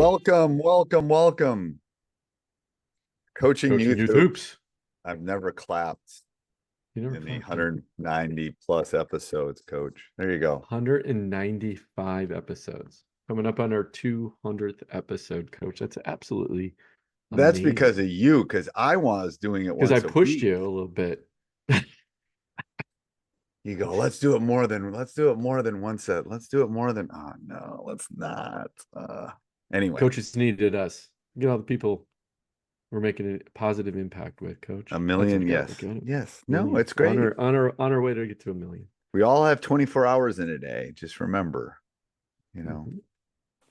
Welcome. Coaching Coaching Youth youth Hoops. hoops. I've never clapped You never in the clapped. 190 plus episodes, Coach. There you go. 195 episodes. Coming up on our 200th episode, Coach. That's absolutely That's amazing. because of you, because I was doing it Because I once a pushed week. you a little bit. You go, let's do it more than one set. Let's do it more than no, let's not. Anyway, Coaches needed us. All the people we're making a positive impact with, Coach. a That's what million, we got. yes. Look at it. Yes. No, Million. it's great. On our way to get to a million. We all have 24 hours in a day. Just remember,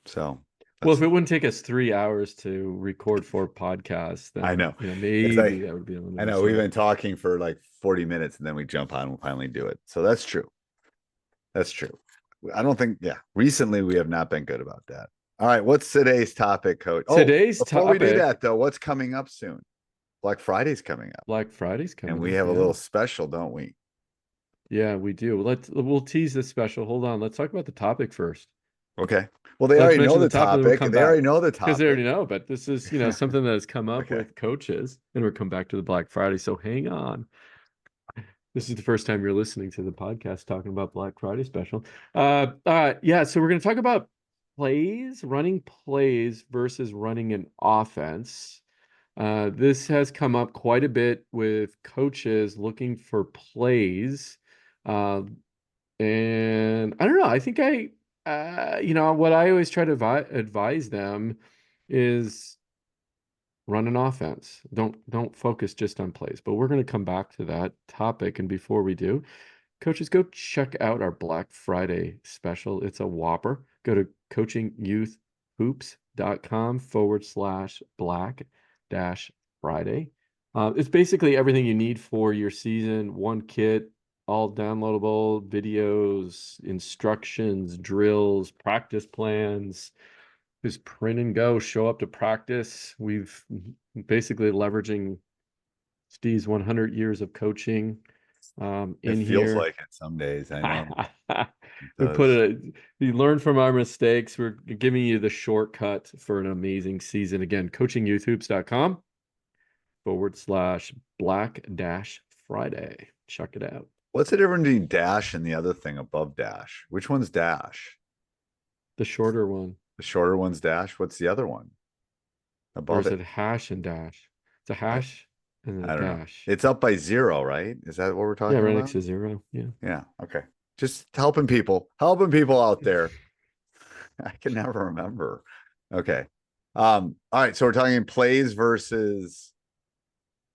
So Well, if it wouldn't take us 3 hours to record 4 podcasts, then I know. maybe that would be a little I know we've been talking for like 40 minutes and then we jump on and we'll finally do it. So that's true. That's true. I don't think, recently we have not been good about that. All right. What's today's topic, Coach? Before we do that, though, what's coming up soon? Black Friday's coming up. Black Friday's coming up. And we have a little special, don't we? Yeah, we do. We'll tease this special. Hold on. Let's talk about the topic first. Okay. Well, they already know the topic. They already know the topic. Because they already know, but this is, something that has come up with coaches, and we'll come back to the Black Friday. So hang on. This is the first time you're listening to the podcast talking about Black Friday special. Yeah, so we're going to talk about running plays versus running an offense. This has come up quite a bit with coaches looking for plays. And I don't know. I think what I always try to advise them is run an offense. Don't focus just on plays. But we're going to come back to that topic. And before we do, coaches, go check out our Black Friday special. It's a whopper. Go to coachingyouthhoops.com/Black-Friday. It's basically everything you need for your season. One kit, all downloadable videos, instructions, drills, practice plans. Just print and go, show up to practice. We've basically leveraging Steve's 100 years of coaching in it feels like it some days. I know. You learn from our mistakes. We're giving you the shortcut for an amazing season. Again, coachingyouthhoops.com/Black-Friday. Check it out. What's the difference between dash and the other thing above dash? Which one's dash? The shorter one. The shorter one's dash. What's the other one? Above it. Or is it hash and dash? It's a hash and a dash. It's up by 0, right? Is that what we're talking about? Yeah, right next to 0. Yeah. Yeah. Okay. Just helping people out there. I can never remember. Okay. All right. So we're talking plays versus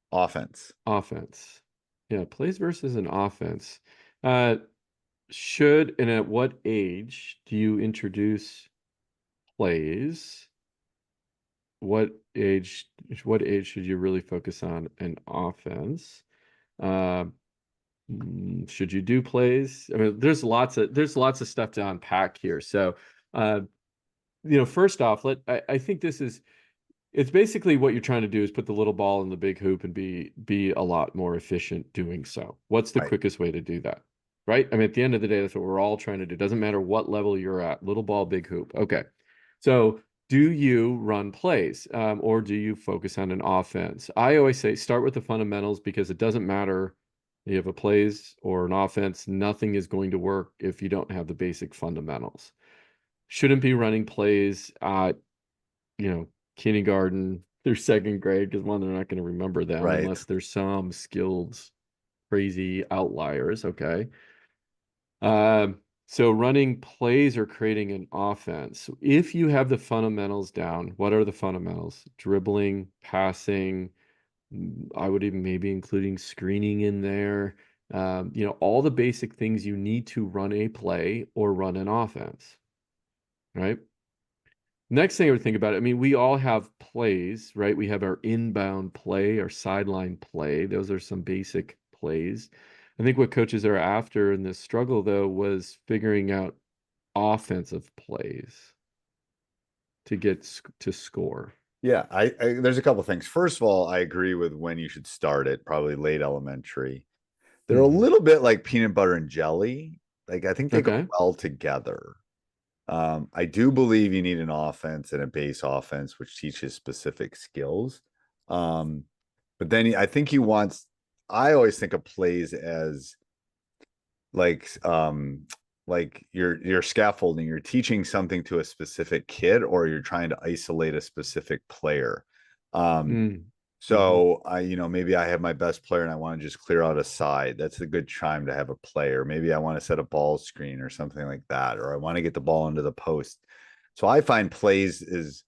offense. Yeah, plays versus an offense. Should and at what age do you introduce plays? What age should you really focus on an offense? Should you do plays? I mean, there's lots of stuff to unpack here. So, first off, I think it's basically what you're trying to do is put the little ball in the big hoop and be a lot more efficient doing so. What's the quickest way to do that? Right? I mean, at the end of the day, that's what we're all trying to do. Doesn't matter what level you're at, little ball, big hoop. Okay. So do you run plays or do you focus on an offense? I always say start with the fundamentals because it doesn't matter if you have a plays or an offense. Nothing is going to work if you don't have the basic fundamentals. Shouldn't be running plays at, kindergarten through second grade because they're not going to remember them unless there's some skilled crazy outliers. Okay. So running plays or creating an offense. If you have the fundamentals down, what are the fundamentals? Dribbling, passing, I would even maybe including screening in there. All the basic things you need to run a play or run an offense. Right? Next thing I would think about, I mean, we all have plays, right? We have our inbound play, our sideline play. Those are some basic plays. I think what coaches are after in this struggle, though, was figuring out offensive plays to get to score. Yeah, there's a couple of things. First of all, I agree with when you should start it, probably late elementary. They're a little bit like peanut butter and jelly. Like I think they go well together. I do believe you need an offense and a base offense, which teaches specific skills. Um, but then I think I always think of plays as like you're scaffolding, you're teaching something to a specific kid, or you're trying to isolate a specific player. Um, Mm. Hmm. so maybe I have my best player and I want to just clear out a side. That's a good time to have a player. Maybe I want to set a ball screen or something like that, or I want to get the ball into the post. So I find plays is,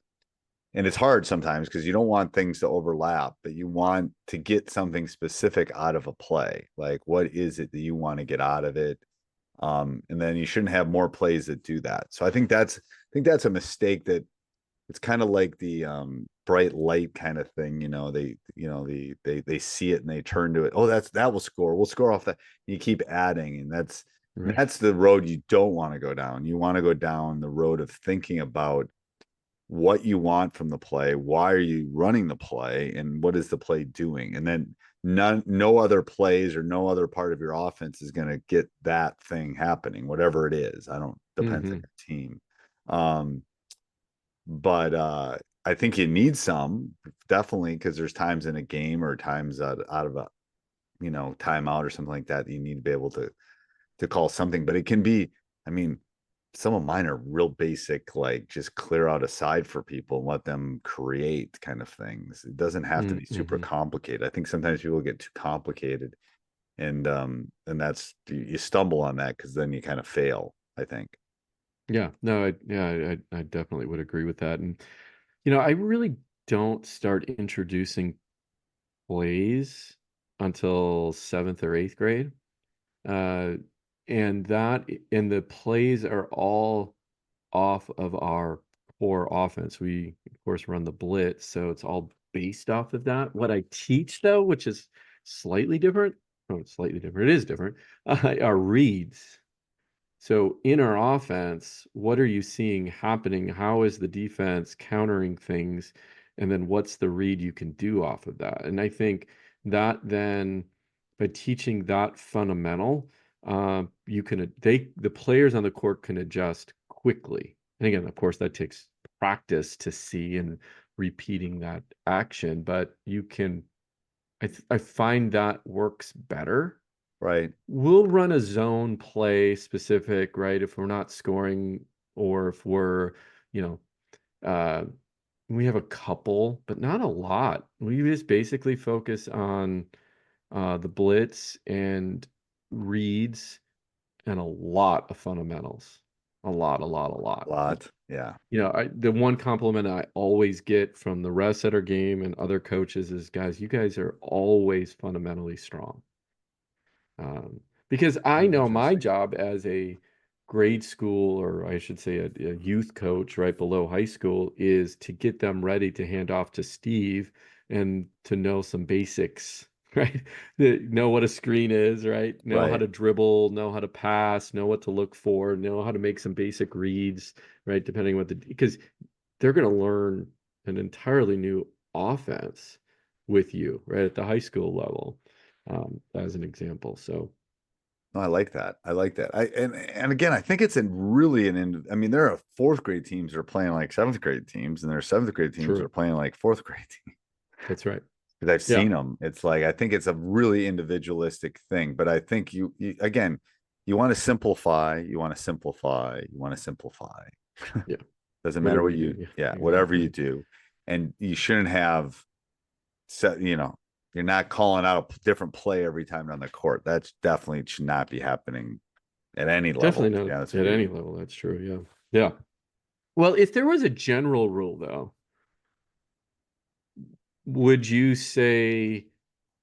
and it's hard sometimes because you don't want things to overlap, but you want to get something specific out of a play. Like, what is it that you want to get out of it? And then you shouldn't have more plays that do that. So I think that's a mistake. That it's kind of like the bright light kind of thing. They see it and they turn to it. Oh, that will score. We'll score off that. You keep adding, and Right. that's the road you don't want to go down. You want to go down the road of thinking about what you want from the play, why are you running the play, and what is the play doing. And then no other plays or no other part of your offense is going to get that thing happening, whatever it is. I don't Depends on Hmm. your team. Um, but I think you need some, definitely, because there's times in a game or times out of a timeout or something like that you need to be able to call something. But it can be, I mean, some of mine are real basic, like just clear out a side for people and let them create kind of things. It doesn't have to be super Mm-hmm. complicated. I think sometimes people get too complicated, and that's you stumble on that because then you kind of fail, I think. Yeah, no, I definitely would agree with that. And I really don't start introducing plays until seventh or eighth grade. Uh, and the plays are all off of our core offense. We, of course, run the blitz, so it's all based off of that. What I teach, though, which is slightly different, oh, it's slightly different, it is different, are reads. So in our offense, what are you seeing happening? How is the defense countering things? And then what's the read you can do off of that? And I think that then by teaching that fundamental, the players on the court can adjust quickly. And again, of course, that takes practice to see and repeating that action, but I find that works better. Right. We'll run a zone play specific, right? If we're not scoring or if we're, you know, uh, we have a couple, but not a lot. We just basically focus on the blitz and reads and a lot of fundamentals. A lot, a lot, a A lot. lot. Yeah. The one compliment I always get from the refs at our game and other coaches is, guys, you guys are always fundamentally strong. Because I Oh, know my interesting. job as a grade school, or I should say a youth coach right below high school, is to get them ready to hand off to Steve and to know some basics, right? Know what a screen is, right? Know how Right. to dribble, know how to pass, know what to look for, know how to make some basic reads, right? Depending what because they're going to learn an entirely new offense with you, right, at the high school level, as an example. So, No, I like that. I like that. And again, I think it's I mean, there are fourth grade teams that are playing like seventh grade teams, and there are seventh grade teams that true. are playing like fourth grade teams. That's right. Because I've Yeah, seen them. It's like I think it's a really individualistic thing. But I think you again, you want to simplify, you want to simplify, you want to simplify. yeah. Doesn't matter Whatever what you do, you, yeah, yeah, whatever you exactly. do. And you shouldn't have set, you're not calling out a different play every time on the court. That's definitely should not be happening at any level, Definitely to be not honest with at you. any level. That's true. Yeah, yeah. Well, if there was a general rule, though, would you say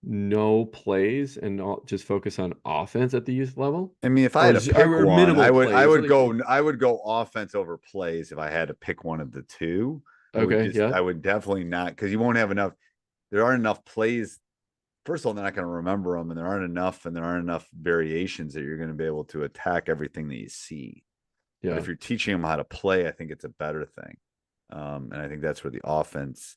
no plays and just focus on offense at the youth level, I mean, if I had to pick or one, minimal plays? Like, I would go offense over plays if I had to pick one of the two. okay, yeah, I would definitely not, because you won't have enough. There aren't enough plays. First of all, they're not going to remember them, and there aren't enough variations that you're going to be able to attack everything that you see. But yeah, if you're teaching them how to play, I think it's a better thing. And I think that's where the offense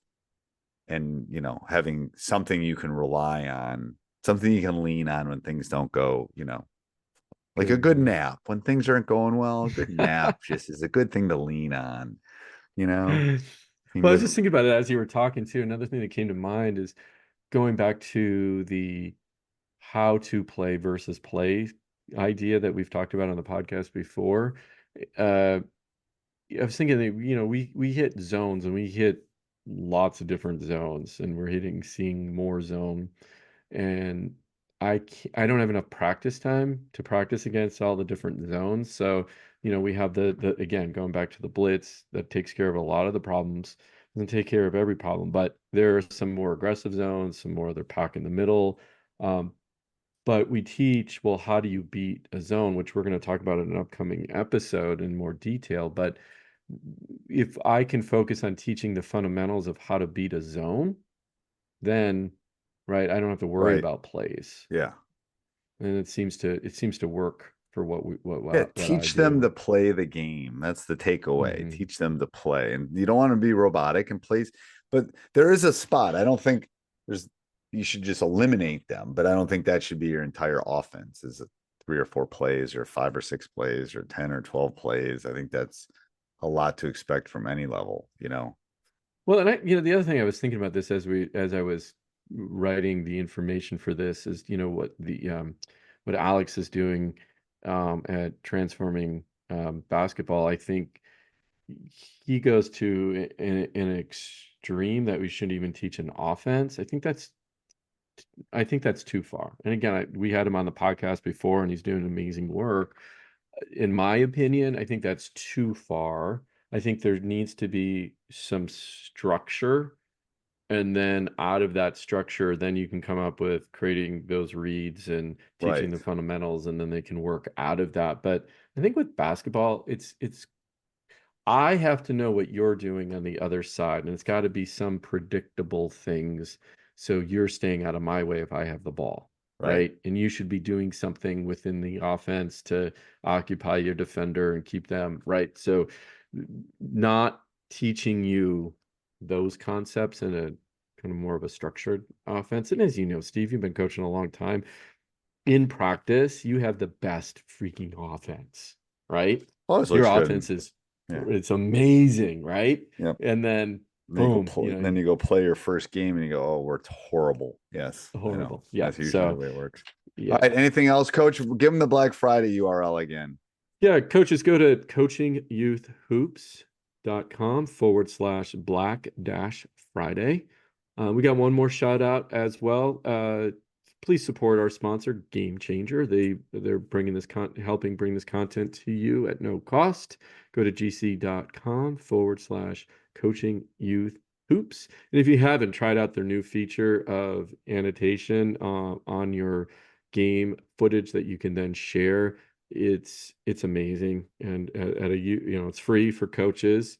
and, having something you can rely on, something you can lean on when things don't go, Like a good nap when things aren't going well. A good nap just is a good thing to lean on. You know, Well, you I can was go. just thinking about it as you were talking too. Another thing that came to mind is going back to the how to play versus play idea that we've talked about on the podcast before. Uh, I was thinking that, we hit zones and we hit lots of different zones and we're seeing more zone. And I don't have enough practice time to practice against all the different zones. So, we have the again, going back to the blitz that takes care of a lot of the problems, doesn't take care of every problem, but there are some more aggressive zones, some more other pack in the middle. Um, but we teach, well, how do you beat a zone, which we're going to talk about in an upcoming episode in more detail. But if I can focus on teaching the fundamentals of how to beat a zone, then right, I don't have to worry Right. about plays. Yeah. And it seems to work for Yeah, what I teach them do. to play the game. That's the takeaway. Hmm. Teach them to play. And you don't want to be robotic and plays, but there is a spot. I don't think there's you should just eliminate them, but I don't think that should be your entire offense. Is it 3 or 4 plays or 5 or 6 plays or 10 or 12 plays? I think that's a lot to expect from any level, you know. Well, and the other thing I was thinking about this as I was writing the information for this is, what Alex is doing at transforming basketball. I think he goes to an extreme that we shouldn't even teach an offense. I think that's too far. And again, we had him on the podcast before, and he's doing amazing work. In my opinion, I think that's too far. I think there needs to be some structure, and then out of that structure, then you can come up with creating those reads and teaching Right. the fundamentals, and then they can work out of that. But I think with basketball, it's I have to know what you're doing on the other side, and it's got to be some predictable things. So you're staying out of my way if I have the ball, Right. right? And you should be doing something within the offense to occupy your defender and keep them, right? So not teaching you those concepts in a kind of more of a structured offense. And as you know, Steve, you've been coaching a long time. In practice, you have the best freaking offense, right? Always Your looks good. offense is Yeah. it's amazing, right? Yep. And then Then you go boom, play, then you go play your first game and you go, oh, we're horrible. Yes, I know. horrible. Yeah. That's usually the So way it works. All right. yeah. Anything else, coach? Give them the Black Friday URL again. Yeah, coaches, go to coachingyouthhoops.com/black dash Friday. We got one more shout out as well. Please support our sponsor, Game Changer. They're bringing helping bring this content to you at no cost. Go to gc.com/coaching youth hoops. And if you haven't tried out their new feature of annotation on your game footage that you can then share, it's amazing. And at a it's free for coaches.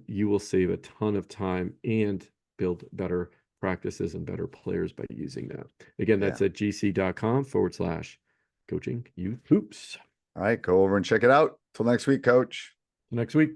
You will save a ton of time and build better practices and better players by using that. Again, Yeah. that's at gc.com/coaching youth hoops. All right. Go over and check it out. Till next week, coach. Next week.